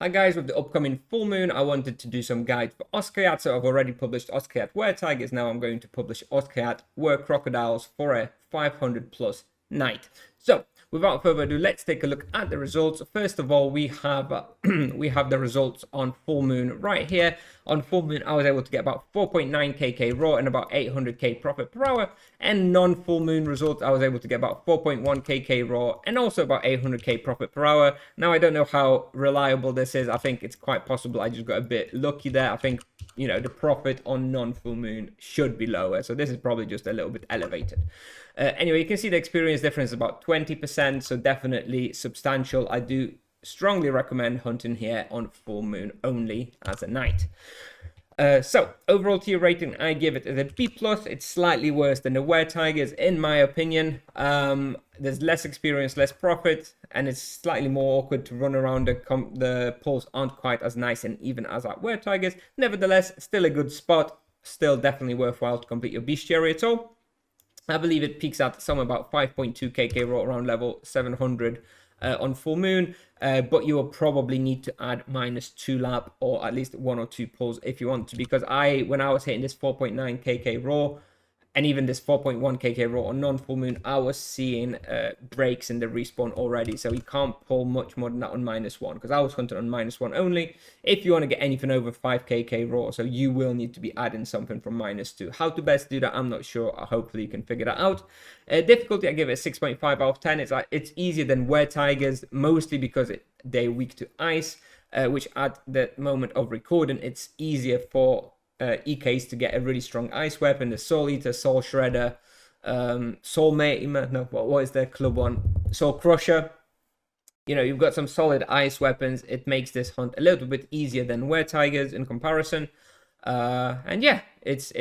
Hi guys, with the upcoming full moon, I wanted to do some guides for Oskayaat. So I've already published Oskayaat Weretigers. Now I'm going to publish Oskayaat Werecrocodiles for a 500 plus night. So without further ado, let's take a look at the results. First of all, we have we have the results on full moon right here. On full moon, I was able to get about 4.9 kk raw and about 800k profit per hour. And non-full moon results, I was able to get about 4.1 kk raw and also about 800k profit per hour. Now I don't know how reliable this is. I think it's quite possible I just got a bit lucky there. I think, you know, the profit on non-full moon should be lower, so this is probably just a little bit elevated. Anyway, you can see the experience difference is about 20%, so definitely substantial. I do strongly recommend hunting here on full moon only as a night. So overall tier rating, I give it as a B+. It's slightly worse than the Weretigers in my opinion. There's less experience, less profit, and it's slightly more awkward to run around. The pulls aren't quite as nice and even as our Weretigers. Nevertheless, still a good spot. Still definitely worthwhile to complete your bestiary at all. I believe it peaks out somewhere about 5.2 kk raw around level 700 on full moon, but you will probably need to add -2 lap or at least 1 or 2 pulls if you want to, because when I was hitting this 4.9 kk raw and even this 4.1 kk raw on non-full moon, I was seeing breaks in the respawn already, so you can't pull much more than that on -1, because I was hunting on -1 only. If you want to get anything over 5 kk raw, so you will need to be adding something from -2. How to best do that, I'm not sure. Hopefully you can figure that out. Difficulty, I give it a 6.5 out of 10. It's easier than Weretigers, mostly because they're weak to ice, which at the moment of recording, it's easier for EKs to get a really strong ice weapon. The Soul Eater, Soul Shredder, Soul Maimer, no, what is the club one? Soul Crusher. You know, you've got some solid ice weapons. It makes this hunt a little bit easier than Weretigers in comparison. And yeah, it's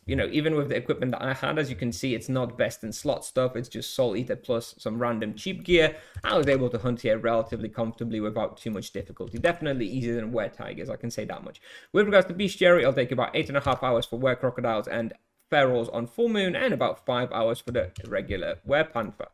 you know, even with the equipment that I had, as you can see, it's not best in slot stuff. It's just Soul Eater plus some random cheap gear. I was able to hunt here relatively comfortably without too much difficulty. Definitely easier than Weretigers, I can say that much. With regards to bestiary, it'll take about 8.5 hours for Werecrocodiles and Ferals on full moon, and about 5 hours for the regular Werepanther.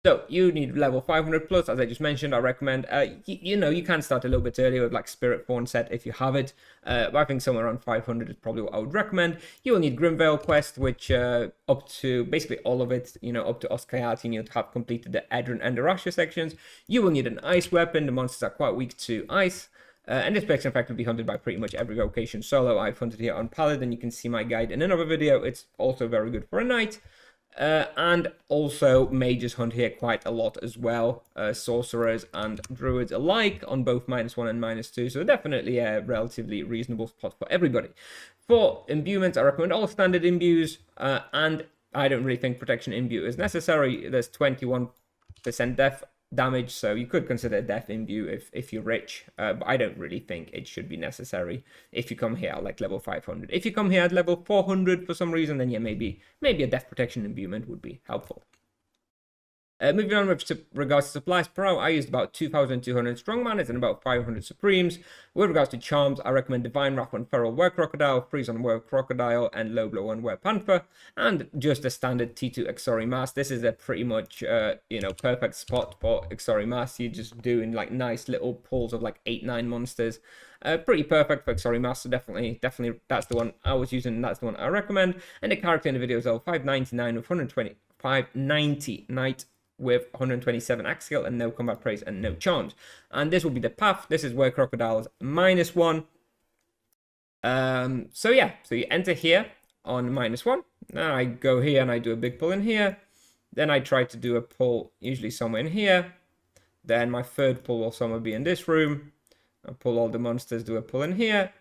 So you need level 500 plus, as I just mentioned. I recommend, you know, you can start a little bit earlier with like Spirit Fawn set if you have it. But I think somewhere around 500 is probably what I would recommend. You will need Grimvale quest, which up to basically all of it, you know, up to Oskayaat, you need to have completed the Edron and the Rasha sections. You will need an ice weapon. The monsters are quite weak to ice. And this specs in fact will be hunted by pretty much every vocation solo. I've hunted here on Paladin. You can see my guide in another video. It's also very good for a night. And also mages hunt here quite a lot as well, sorcerers and druids alike on both -1 and -2, so definitely a relatively reasonable spot for everybody. For imbuements, I recommend all standard imbues, and I don't really think protection imbue is necessary. There's 21% death damage, so you could consider a death imbue if you're rich, but I don't really think it should be necessary if you come here at like level 500. If you come here at level 400 for some reason, then yeah, maybe a death protection imbuement would be helpful. Moving on with regards to supplies per hour, I used about 2,200 strong manners and about 500 supremes. With regards to charms, I recommend Divine Wrath on Feral Werecrocodile, Freeze on Werecrocodile, and Low Blow on Werepanther, and just a standard T2 Exori Mass. This is a pretty much, you know, perfect spot for Exori Mass. You're just doing like nice little pulls of like 8-9 monsters. Pretty perfect for Exori Mass, so definitely that's the one I was using, and that's the one I recommend. And the character in the video is level 599 with 590 Knight with 127 Exile and no combat praise and no charms. And this will be the path. This is Werecrocodiles -1. So yeah, so you enter here on -1. Now I go here and I do a big pull in here. Then I try to do a pull usually somewhere in here. Then my third pull will somewhere be in this room. I pull all the monsters, do a pull in here.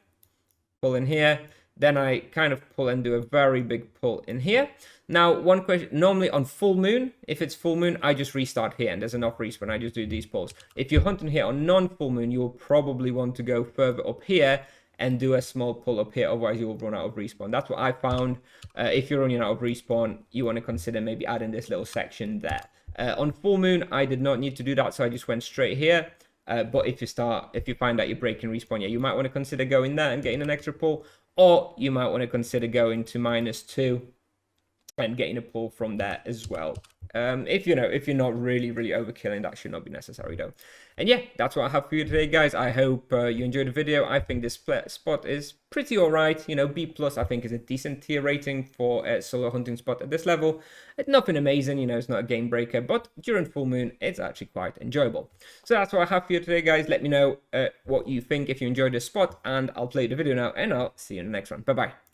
Pull in here. Then I kind of pull and do a very big pull in here. Now, one question, normally on full moon, if it's full moon, I just restart here and there's enough respawn. I just do these pulls. If you're hunting here on non-full moon, you will probably want to go further up here and do a small pull up here. Otherwise, you will run out of respawn. That's what I found. If you're running out of respawn, you want to consider maybe adding this little section there. On full moon, I did not need to do that, so I just went straight here. But if you find that you're breaking respawn, yeah, you might want to consider going there and getting an extra pull. Or you might want to consider going to -2 and getting a pull from there as well. If you're not really overkilling, that should not be necessary though. And yeah, that's what I have for you today, guys. I hope you enjoyed the video. I think this spot is pretty alright. B plus I think is a decent tier rating for a solo hunting spot at this level. It's nothing amazing, it's not a game breaker, but during full moon it's actually quite enjoyable. So that's what I have for you today, guys. Let me know what you think if you enjoyed this spot, and I'll play the video now, and I'll see you in the next one. Bye bye.